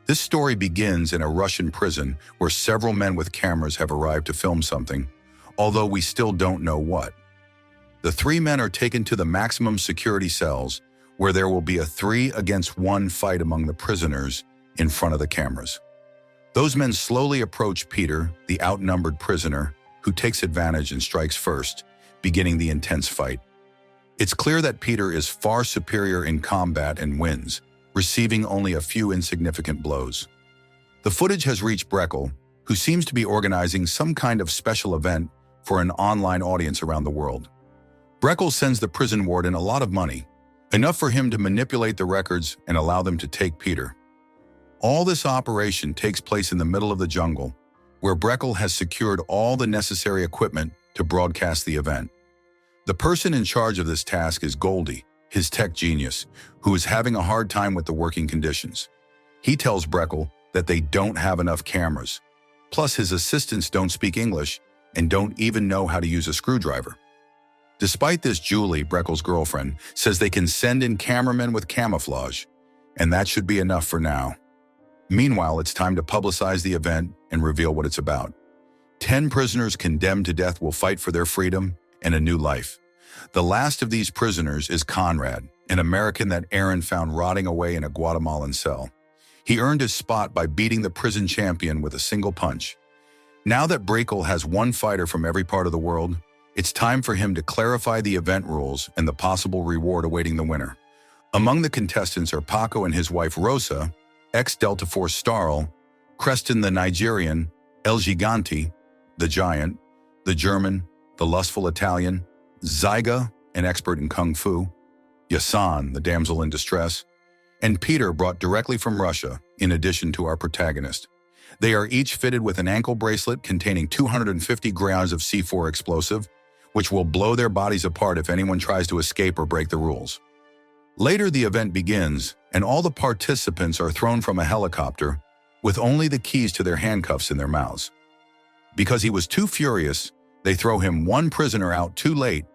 This story begins in a Russian prison where several men with cameras have arrived to film something, although we still don't know what. The three men are taken to the maximum security cells, where there will be a 3-against-1 fight among the prisoners in front of the cameras. Those men slowly approach Peter, the outnumbered prisoner, who takes advantage and strikes first, beginning the intense fight. It's clear that Peter is far superior in combat and wins, receiving only a few insignificant blows. The footage has reached Breckle, who seems to be organizing some kind of special event for an online audience around the world. Breckle sends the prison warden a lot of money, enough for him to manipulate the records and allow them to take Peter. All this operation takes place in the middle of the jungle, where Breckle has secured all the necessary equipment to broadcast the event. The person in charge of this task is Goldie, his tech genius, who is having a hard time with the working conditions. He tells Breckle that they don't have enough cameras. Plus, his assistants don't speak English and don't even know how to use a screwdriver. Despite this, Julie, Breckle's girlfriend, says they can send in cameramen with camouflage, and that should be enough for now. Meanwhile, it's time to publicize the event and reveal what it's about. 10 prisoners condemned to death will fight for their freedom and a new life. The last of these prisoners is Conrad, an American that Aaron found rotting away in a Guatemalan cell. He earned his spot by beating the prison champion with a single punch. Now that Breckle has one fighter from every part of the world, it's time for him to clarify the event rules and the possible reward awaiting the winner. Among the contestants are Paco and his wife Rosa, ex-Delta Force Starl, Creston the Nigerian, El Gigante, the Giant, the German, the lustful Italian, Zyga, an expert in Kung Fu, Yasan, the damsel in distress, and Peter, brought directly from Russia, in addition to our protagonist. They are each fitted with an ankle bracelet containing 250 grams of C4 explosive, which will blow their bodies apart if anyone tries to escape or break the rules. Later, the event begins, and all the participants are thrown from a helicopter with only the keys to their handcuffs in their mouths. Because he was too furious, they throw him one prisoner out too late,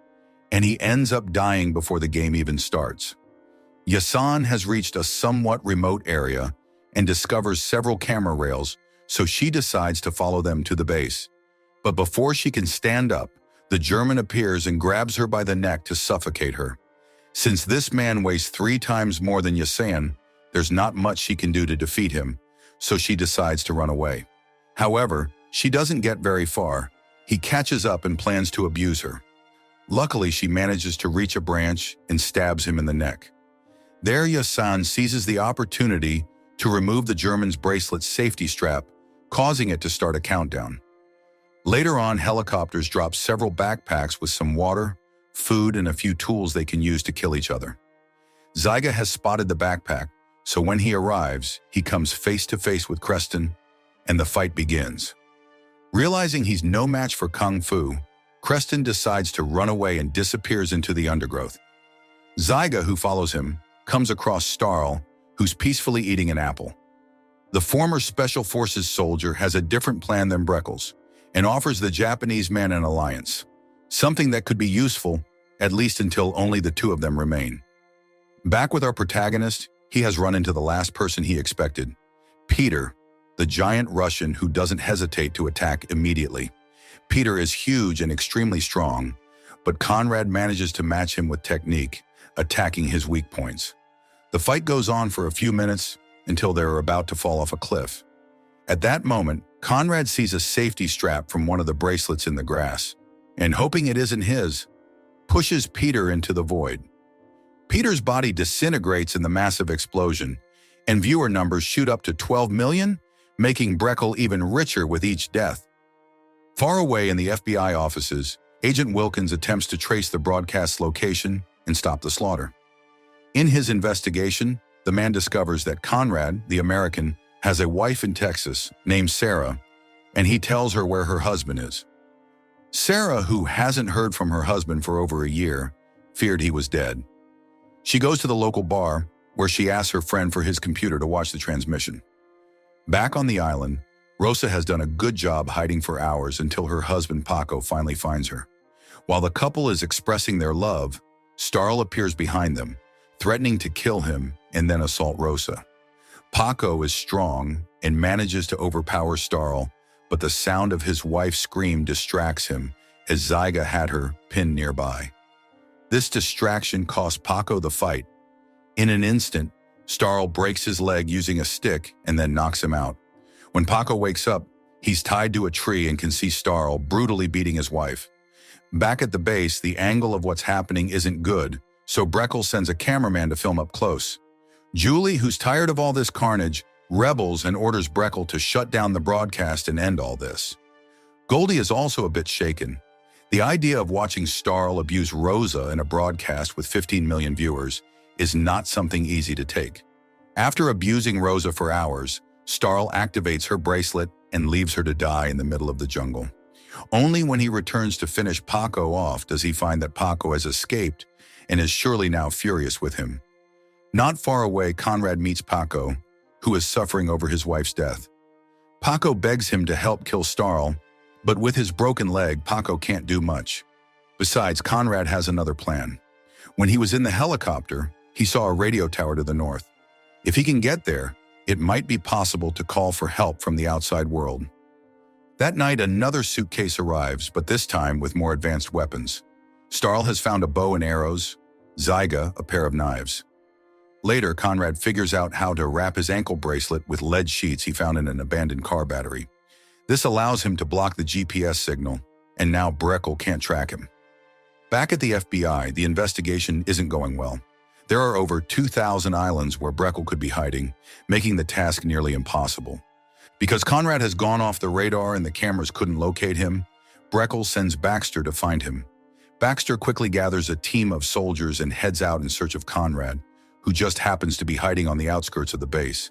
and he ends up dying before the game even starts. Yasan has reached a somewhat remote area and discovers several camera rails, so she decides to follow them to the base. But before she can stand up, the German appears and grabs her by the neck to suffocate her. Since this man weighs 3 times more than Yasan, there's not much she can do to defeat him, so she decides to run away. However, she doesn't get very far. He catches up and plans to abuse her. Luckily, she manages to reach a branch and stabs him in the neck. There, Yasan seizes the opportunity to remove the German's bracelet's safety strap, causing it to start a countdown. Later on, helicopters drop several backpacks with some water, food, and a few tools they can use to kill each other. Zyga has spotted the backpack, so when he arrives, he comes face to face with Creston, and the fight begins. Realizing he's no match for Kung Fu, Creston decides to run away and disappears into the undergrowth. Zyga, who follows him, comes across Starl, who's peacefully eating an apple. The former Special Forces soldier has a different plan than Breckle's and offers the Japanese man an alliance, something that could be useful, at least until only the two of them remain. Back with our protagonist, he has run into the last person he expected, Peter, the giant Russian who doesn't hesitate to attack immediately. Peter is huge and extremely strong, but Conrad manages to match him with technique, attacking his weak points. The fight goes on for a few minutes until they're about to fall off a cliff. At that moment, Conrad sees a safety strap from one of the bracelets in the grass, and hoping it isn't his, pushes Peter into the void. Peter's body disintegrates in the massive explosion, and viewer numbers shoot up to 12 million, making Breckle even richer with each death. Far away in the FBI offices, Agent Wilkins attempts to trace the broadcast's location and stop the slaughter. In his investigation, the man discovers that Conrad, the American, has a wife in Texas named Sarah, and he tells her where her husband is. Sarah, who hasn't heard from her husband for over a year, feared he was dead. She goes to the local bar, where she asks her friend for his computer to watch the transmission. Back on the island, Rosa has done a good job hiding for hours until her husband Paco finally finds her. While the couple is expressing their love, Starl appears behind them, threatening to kill him and then assault Rosa. Paco is strong and manages to overpower Starl, but the sound of his wife's scream distracts him as Zyga had her pinned nearby. This distraction costs Paco the fight. In an instant, Starl breaks his leg using a stick and then knocks him out. When Paco wakes up, he's tied to a tree and can see Starl brutally beating his wife. Back at the base, the angle of what's happening isn't good, so Breckle sends a cameraman to film up close. Julie, who's tired of all this carnage, rebels and orders Breckle to shut down the broadcast and end all this. Goldie is also a bit shaken. The idea of watching Starl abuse Rosa in a broadcast with 15 million viewers is not something easy to take. After abusing Rosa for hours, Starl activates her bracelet and leaves her to die in the middle of the jungle. Only when he returns to finish Paco off does he find that Paco has escaped and is surely now furious with him. Not far away, Conrad meets Paco, who is suffering over his wife's death. Paco begs him to help kill Starl, but with his broken leg, Paco can't do much. Besides, Conrad has another plan. When he was in the helicopter, he saw a radio tower to the north. If he can get there, it might be possible to call for help from the outside world. That night, another suitcase arrives, but this time with more advanced weapons. Starl has found a bow and arrows, Zyga a pair of knives. Later, Conrad figures out how to wrap his ankle bracelet with lead sheets he found in an abandoned car battery. This allows him to block the GPS signal, and now Breckle can't track him. Back at the FBI, the investigation isn't going well. There are over 2,000 islands where Breckle could be hiding, making the task nearly impossible. Because Conrad has gone off the radar and the cameras couldn't locate him, Breckle sends Baxter to find him. Baxter quickly gathers a team of soldiers and heads out in search of Conrad, who just happens to be hiding on the outskirts of the base.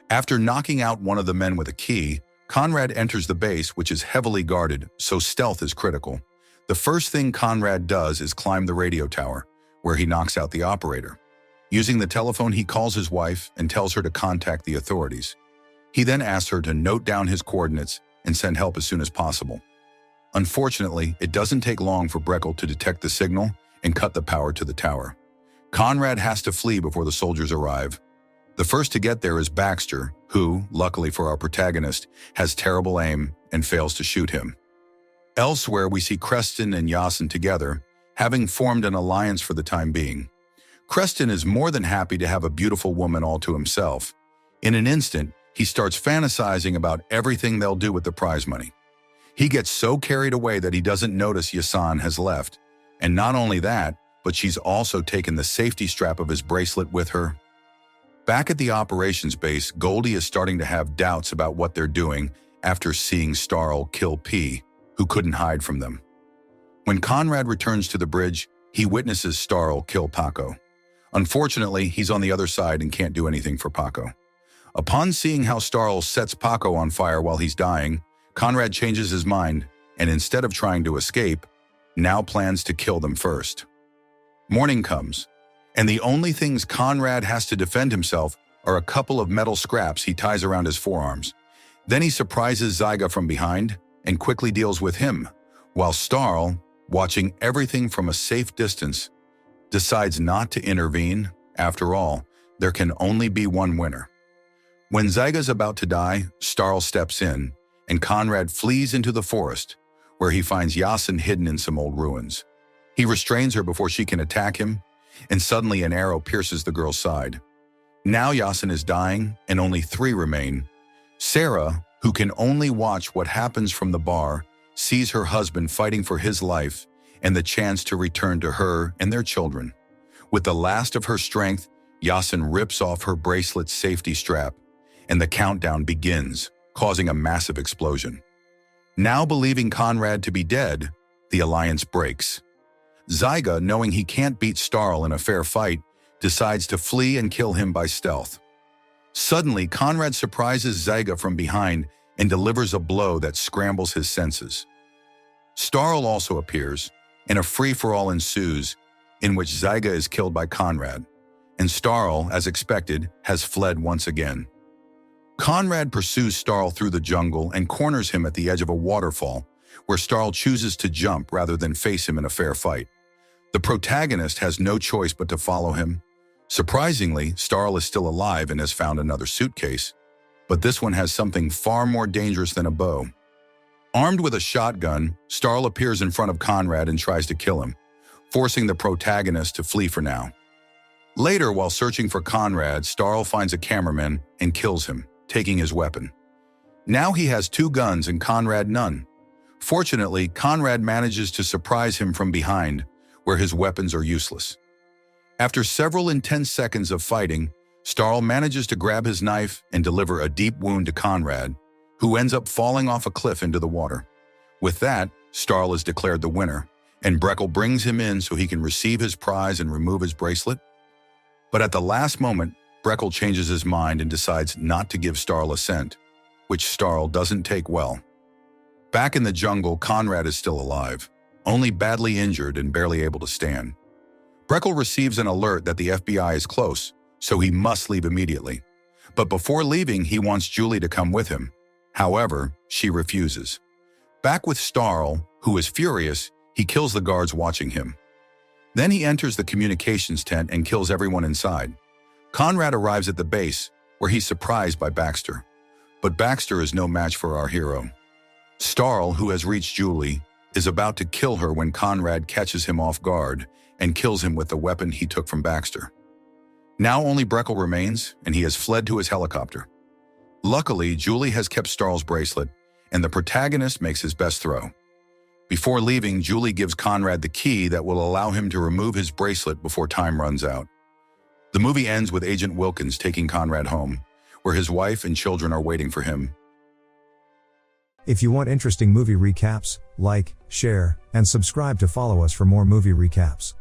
After knocking out one of the men with a key, Conrad enters the base, which is heavily guarded, so stealth is critical. The first thing Conrad does is climb the radio tower, where he knocks out the operator. Using the telephone, he calls his wife and tells her to contact the authorities. He then asks her to note down his coordinates and send help as soon as possible. Unfortunately, it doesn't take long for Breckle to detect the signal and cut the power to the tower. Conrad has to flee before the soldiers arrive. The first to get there is Baxter, who, luckily for our protagonist, has terrible aim and fails to shoot him. Elsewhere, we see Creston and Yasin together, having formed an alliance for the time being. Creston is more than happy to have a beautiful woman all to himself. In an instant, he starts fantasizing about everything they'll do with the prize money. He gets so carried away that he doesn't notice Yasin has left. And not only that, but she's also taken the safety strap of his bracelet with her. Back at the operations base, Goldie is starting to have doubts about what they're doing after seeing Starl kill P, who couldn't hide from them. When Conrad returns to the bridge, he witnesses Starl kill Paco. Unfortunately, he's on the other side and can't do anything for Paco. Upon seeing how Starl sets Paco on fire while he's dying, Conrad changes his mind and instead of trying to escape, now plans to kill them first. Morning comes, and the only things Conrad has to defend himself are a couple of metal scraps he ties around his forearms. Then he surprises Zyga from behind and quickly deals with him, while Starl, watching everything from a safe distance, decides not to intervene. After all, there can only be one winner. When Zyga's about to die, Starl steps in, and Conrad flees into the forest, where he finds Yasin hidden in some old ruins. He restrains her before she can attack him, and suddenly an arrow pierces the girl's side. Now Yasin is dying, and only 3 remain. Sarah, who can only watch what happens from the bar, sees her husband fighting for his life and the chance to return to her and their children. With the last of her strength, Yasin rips off her bracelet's safety strap, and the countdown begins, causing a massive explosion. Now believing Conrad to be dead, the alliance breaks. Zyga, knowing he can't beat Starl in a fair fight, decides to flee and kill him by stealth. Suddenly, Conrad surprises Zyga from behind and delivers a blow that scrambles his senses. Starl also appears, and a free-for-all ensues, in which Zyga is killed by Conrad, and Starl, as expected, has fled once again. Conrad pursues Starl through the jungle and corners him at the edge of a waterfall, where Starl chooses to jump rather than face him in a fair fight. The protagonist has no choice but to follow him, Surprisingly, Starl is still alive and has found another suitcase, but this one has something far more dangerous than a bow. Armed with a shotgun, Starl appears in front of Conrad and tries to kill him, forcing the protagonist to flee for now. Later, while searching for Conrad, Starl finds a cameraman and kills him, taking his weapon. Now he has 2 guns and Conrad none. Fortunately, Conrad manages to surprise him from behind, where his weapons are useless. After several intense seconds of fighting, Starl manages to grab his knife and deliver a deep wound to Conrad, who ends up falling off a cliff into the water. With that, Starl is declared the winner, and Breckle brings him in so he can receive his prize and remove his bracelet. But at the last moment, Breckle changes his mind and decides not to give Starl a cent, which Starl doesn't take well. Back in the jungle, Conrad is still alive, only badly injured and barely able to stand. Breckle receives an alert that the FBI is close, so he must leave immediately. But before leaving, he wants Julie to come with him. However, she refuses. Back with Starl, who is furious, he kills the guards watching him. Then he enters the communications tent and kills everyone inside. Conrad arrives at the base, where he's surprised by Baxter. But Baxter is no match for our hero. Starl, who has reached Julie, is about to kill her when Conrad catches him off guard and kills him with the weapon he took from Baxter. Now only Breckle remains, and he has fled to his helicopter. Luckily, Julie has kept Starl's bracelet, and the protagonist makes his best throw. Before leaving, Julie gives Conrad the key that will allow him to remove his bracelet before time runs out. The movie ends with Agent Wilkins taking Conrad home, where his wife and children are waiting for him. If you want interesting movie recaps, like, share, and subscribe to follow us for more movie recaps.